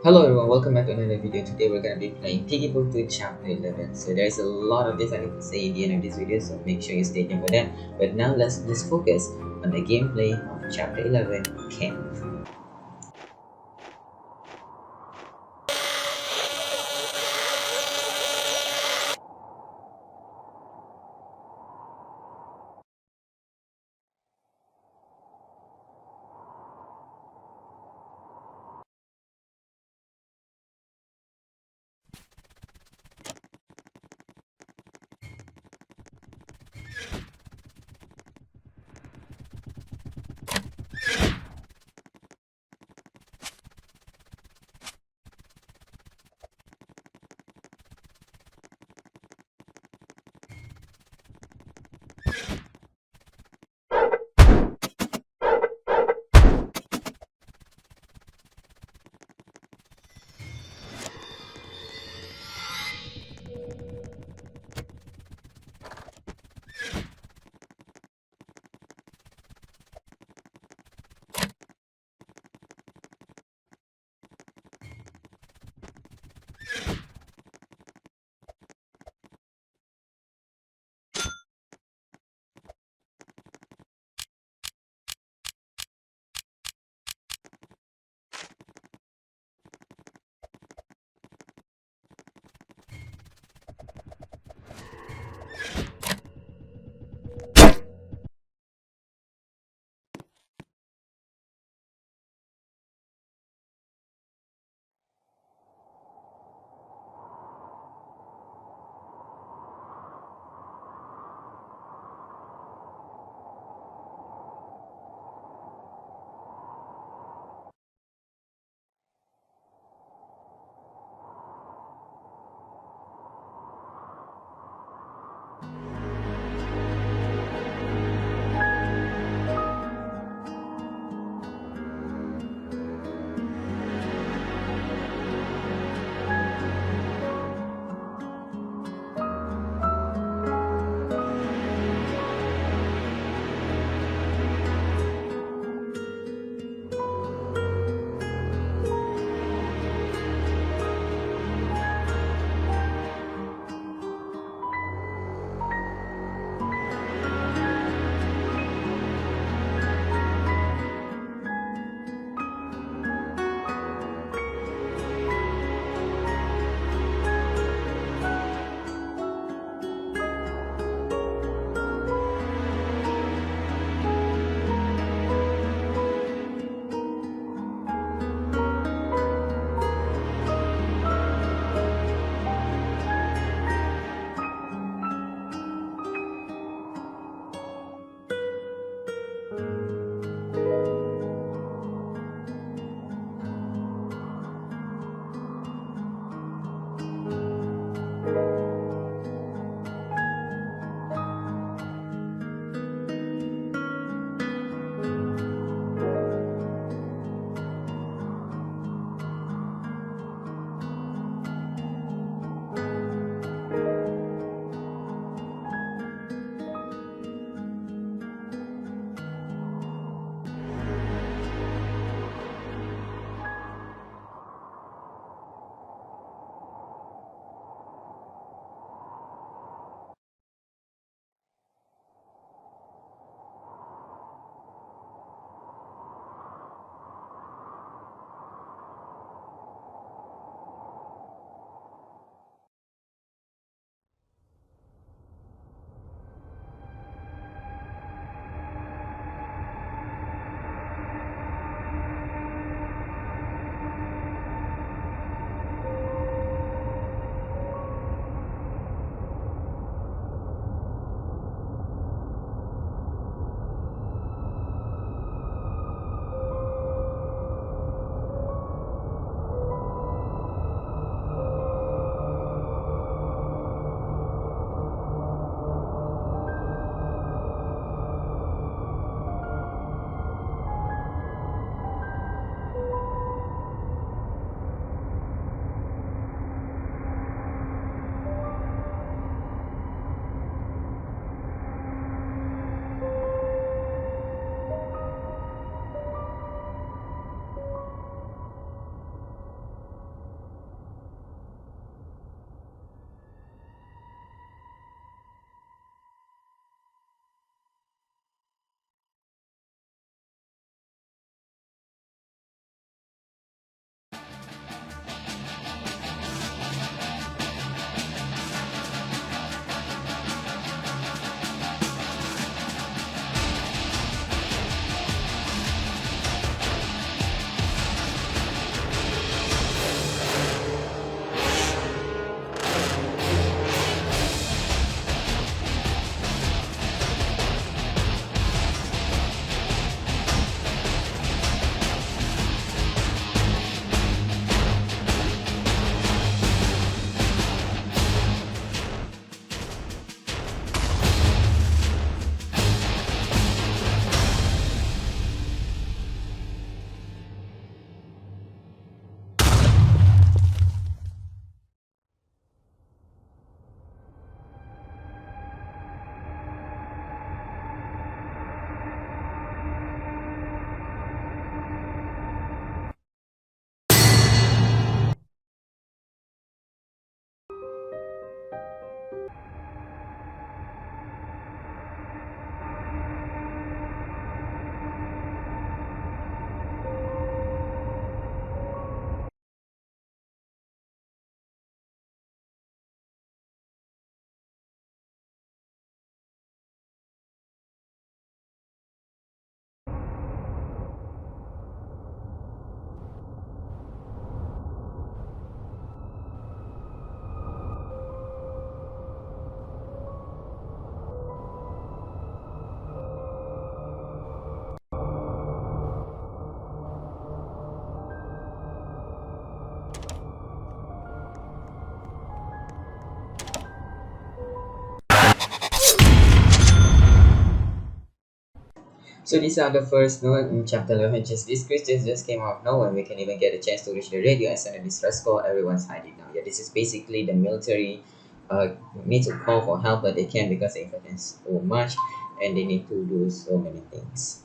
Hello everyone, welcome back to another video. Today we're gonna be playing Piggy Book 2 Chapter 11. So there's a lot of this I need to say at the end of this video, so make sure you stay tuned for that. But now let's just focus on the gameplay of Chapter 11, Camp. So these are the first note in chapter 11. Just these creatures just came out of nowhere. We can even get a chance to reach the radio and send a distress call. Everyone's hiding now. Yeah, this is basically the military need to call for help, but they can't because the infection is so much and they need to do so many things.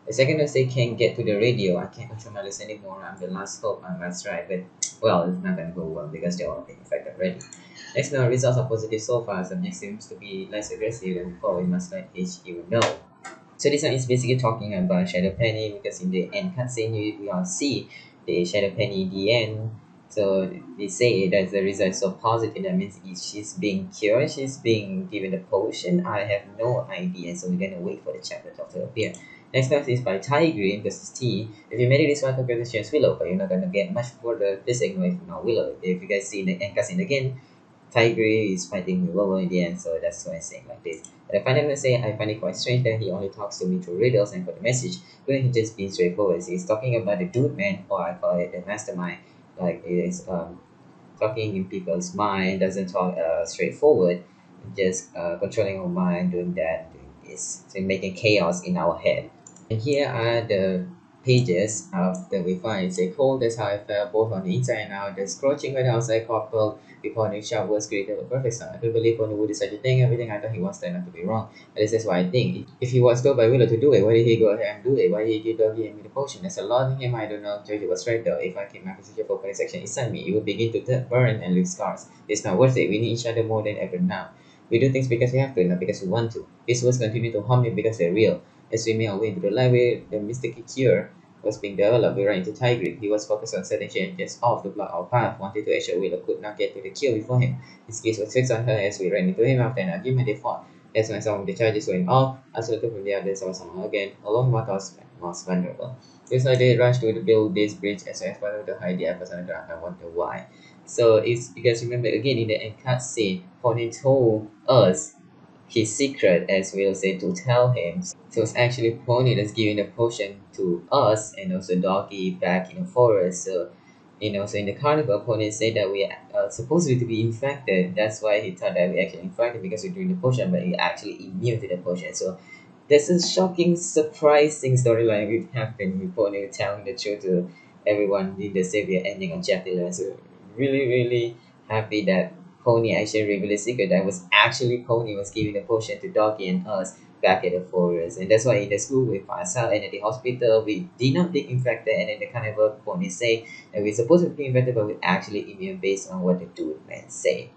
The second is they can't get to the radio. I can't control my list anymore. I'm the last hope. I'm last try, but well, it's not gonna go well because they're all being infected already. Next, now results are positive so far. Subject seems to be less aggressive than before. We must let HQ know. So this one is basically talking about Shadow Penny because in the end cutscene we all see the Shadow Penny in the end. So they say that the result is so positive. That means if she's being cured, she's being given the potion. I have no idea. So we're gonna wait for the chapter to appear. Next up is by Tigry because it's T. If you made it this far, congratulations Willow, but you're not gonna get much further. Please ignore if you know Willow. If you guys see the end cutscene again, Tigry is fighting with Willow in the end, so that's why I'm saying like this. And I find him to say, I find it quite strange that he only talks to me through riddles and for the message. Couldn't he just be straightforward? He's talking about the dude man, or I call it the mastermind. Like it is talking in people's mind, doesn't talk straightforward, just controlling our mind, doing that, doing this, so making chaos in our head. And here are the pages that we find. It's a cold, that's how I felt both on the inside and out. The scorching weather outside coupled with morning showers created a perfect storm. I couldn't believe Pony would do such a thing. Everything I thought he was turned out to be wrong. But this is what I think. If he was told by Willow to do it, why did he go ahead and do it? Why did he give Doggy and me the potion? There's a lot in him, I don't know. Jojo was right though. If I keep my position for opening section inside me, it will begin to burn and leave scars. It's not worth it. We need each other more than ever now. We do things because we have to, not because we want to. These words continue to haunt me because they're real. As we made our way into the library, the mystical cure was being developed. We ran into Tigry. He was focused on certain changes off to block our path, wanted to ensure Willow could not get to the cure before him. His gaze was fixed on her as we ran into him after an argument they fought. That's when some of the charges went off. Isolated from the others, I was somehow again, alone what was most vulnerable. This why they rushed to build this bridge as well as part to hide the efforts on the ground. I wonder why. So it's because remember again in the end cutscene, Pony told us his secret, as we'll say, to tell him. So it's actually Pony that's giving the potion to us and also Doggy back in the forest. So, so in the carnival, Pony said that we are supposed to be infected. That's why he thought that we actually infected because we're doing the potion, but we're actually immune to the potion. So there's a shocking, surprising storyline which happened with Pony telling the truth to everyone in the savior ending on chapter 11. So really, really happy that Pony actually revealed the secret that was actually Pony was giving the potion to Doggy and us back at the forest. And that's why in the school we passed out and at the hospital we did not get infected and in the carnival Pony say that we're supposed to be infected but we're actually immune based on what the dude man say.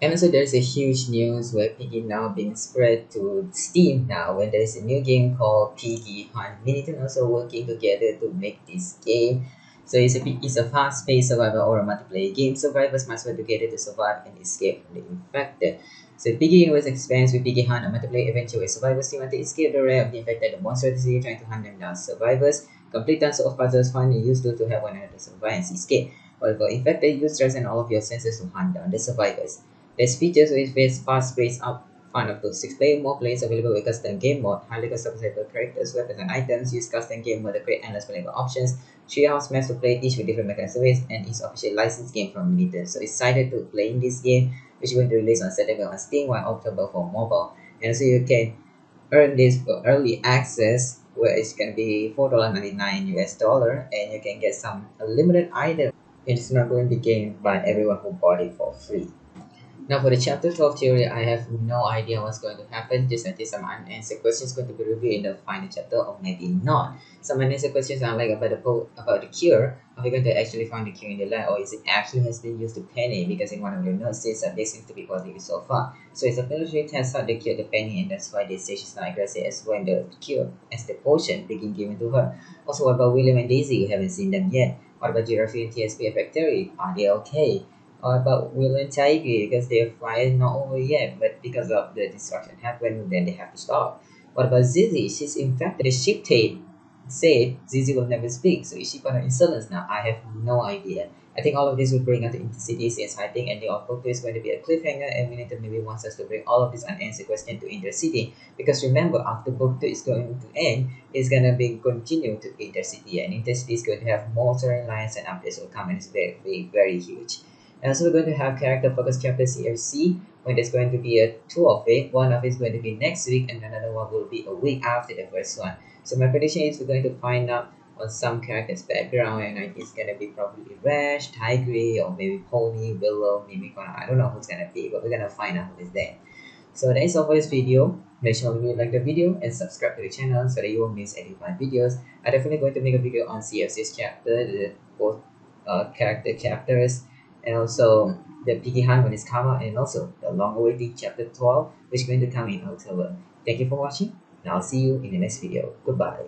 And also there's a huge news where Piggy now being spread to Steam now when there's a new game called Piggy Hunt. Miniton also working together to make this game. So it's a fast-paced survival or a multiplayer game. Survivors must work together to survive and escape from the infected. So Piggy Universe expands with Piggy Hunt, a multiplayer adventure where survivors team want to escape the wrath of the infected. The monster is trying to hunt them down. Survivors complete tons of puzzles, find and useful to help one another survive and escape. While for infected, use stress and all of your senses to hunt down the survivors. There's features with fast-paced up fun up to 6 player more players available with custom game mode, highly customizable characters, weapons and items, use custom game mode to create endless playable options, 3 house maps to play each with different mechanics ways, and it's officially licensed game from Nintendo. So excited to playing this game, which is going to release on September on Steam while October for mobile. And so you can earn this for early access where it's gonna be $4.99 US dollar and you can get some limited items. It's not going to be gained by everyone who bought it for free. Now for the chapter 12 theory, I have no idea what's going to happen. Just until some unanswered questions going to be revealed in the final chapter or maybe not. Some unanswered questions are like about the cure. Are we going to actually find the cure in the lab or is it actually has been used to penny? Because in one of the notes says that they seem to be positive so far. So it's a military test out the cure the penny and that's why they say she's not aggressive as when the cure as the potion begin given to her. Also what about William and Daisy? We haven't seen them yet. What about Giraffe and TSP and Factory? Are they okay? Or about Willow and Tigry because their fight is not over yet, but because of the destruction happened, then they have to stop. What about Zizi? She's infected. The ship tape said Zizi will never speak, so is she part of insolence now? I have no idea. I think all of this will bring us to Intercity since I think ending of book 2 is going to be a cliffhanger and Minito maybe wants us to bring all of these unanswered questions to Intercity. Because remember, after book 2 is going to end, it's gonna be continue to Intercity and Intercity is going to have more storylines and updates will come and it's very, very, very huge. And also we're going to have character focus chapter CRC, when there's going to be two of it. One of it is going to be next week, and another one will be a week after the first one. So my prediction is we're going to find out on some character's background, and I think it's gonna be probably Rash, Tigry, or maybe Pony, Willow, maybe gonna, I don't know who's gonna be, but we're gonna find out who is there. So that is all for this video. Make sure you like the video and subscribe to the channel so that you won't miss any of my videos. I'm definitely going to make a video on CFC's chapter, the both character chapters, and also the Piggy Hunt when it's come out, and also the long-awaited chapter 12, which is going to come in October. Thank you for watching, and I'll see you in the next video. Goodbye.